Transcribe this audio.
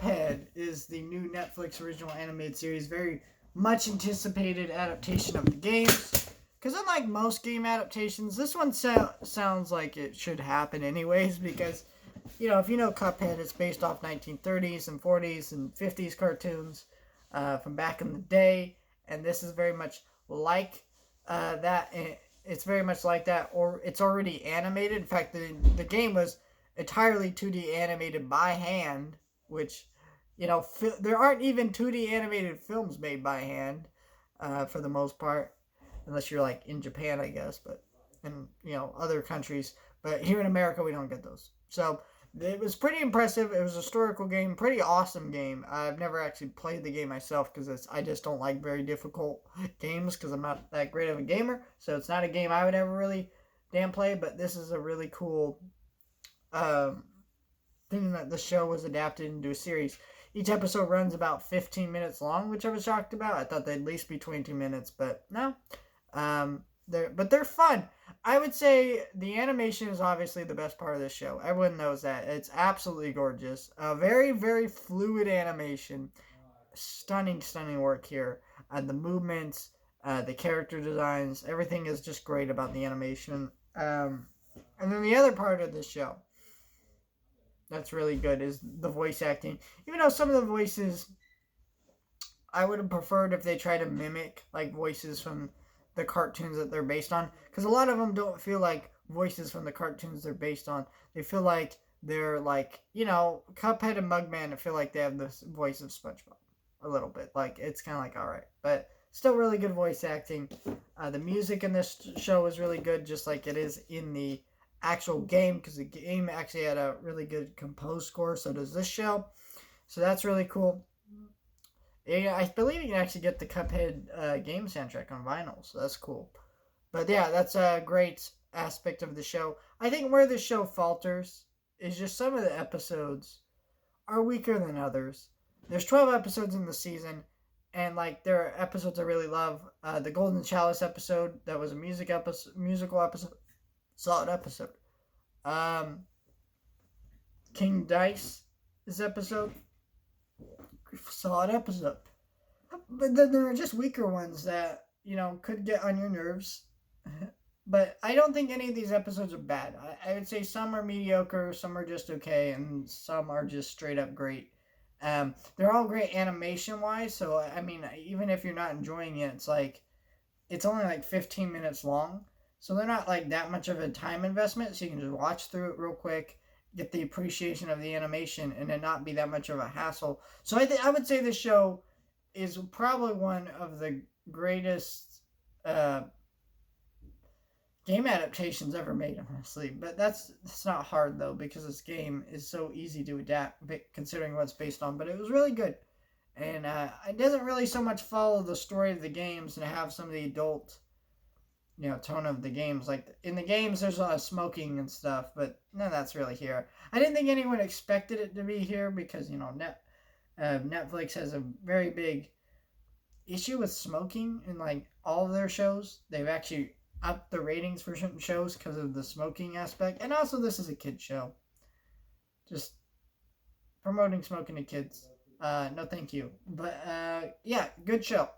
Cuphead is the new Netflix original animated series, very much anticipated adaptation of the games. Because unlike most game adaptations, this one sounds like it should happen anyways. Because, if you know Cuphead, it's based off 1930s and 40s and 50s cartoons from back in the day. And this is very much like that. It's very much like that, or it's already animated. In fact, the game was entirely 2D animated by hand, which, there aren't even 2D animated films made by hand for the most part, unless you're like in Japan, I guess, but in, other countries. But here in America, we don't get those. So it was pretty impressive. It was a historical game, pretty awesome game. I've never actually played the game myself because I just don't like very difficult games because I'm not that great of a gamer. So it's not a game I would ever really play, but this is a really cool thing that the show was adapted into a series. Each episode runs about 15 minutes long, which I was shocked about. I thought they'd at least be 22 minutes, but no. They're fun. I would say the animation is obviously the best part of this show. Everyone knows that. It's absolutely gorgeous. Very, very fluid animation. Stunning work here. The movements, the character designs, everything is just great about the animation. And then the other part of the show that's really good is the voice acting. Even though some of the voices I would have preferred if they tried to mimic like voices from the cartoons that they're based on, because a lot of them don't feel like voices from the cartoons they're based on. They feel like they're like, Cuphead and Mugman, I feel like they have the voice of SpongeBob a little bit. Like, it's kind of like, all right, but still really good voice acting. The music in this show is really good, just like it is in the actual game, because the game actually had a really good composed score, so does this show. So that's really cool. Yeah, I believe you can actually get the Cuphead game soundtrack on vinyl, so that's cool. But yeah, that's a great aspect of the show. I think where the show falters is just some of the episodes are weaker than others. There's 12 episodes in the season, and like there are episodes I really love. The Golden Chalice episode, that was a musical episode, solid episode. King Dice's episode, solid episode. But then there are just weaker ones that, could get on your nerves. But I don't think any of these episodes are bad. I would say some are mediocre, some are just okay, and some are just straight up great. They're all great animation-wise, so, I mean, even if you're not enjoying it, it's only like 15 minutes long. So they're not like that much of a time investment, so you can just watch through it real quick, get the appreciation of the animation, and it not be that much of a hassle. So I would say this show is probably one of the greatest game adaptations ever made, honestly. But that's not hard, though, because this game is so easy to adapt, considering what it's based on. But it was really good. And it doesn't really so much follow the story of the games and have some of the adult, tone of the games. Like, in the games, there's a lot of smoking and stuff, but none of that's really here. I didn't think anyone expected it to be here because, Netflix has a very big issue with smoking in, like, all of their shows. They've actually upped the ratings for certain shows because of the smoking aspect. And also, this is a kid's show. Just promoting smoking to kids. No, thank you. But, yeah, good show.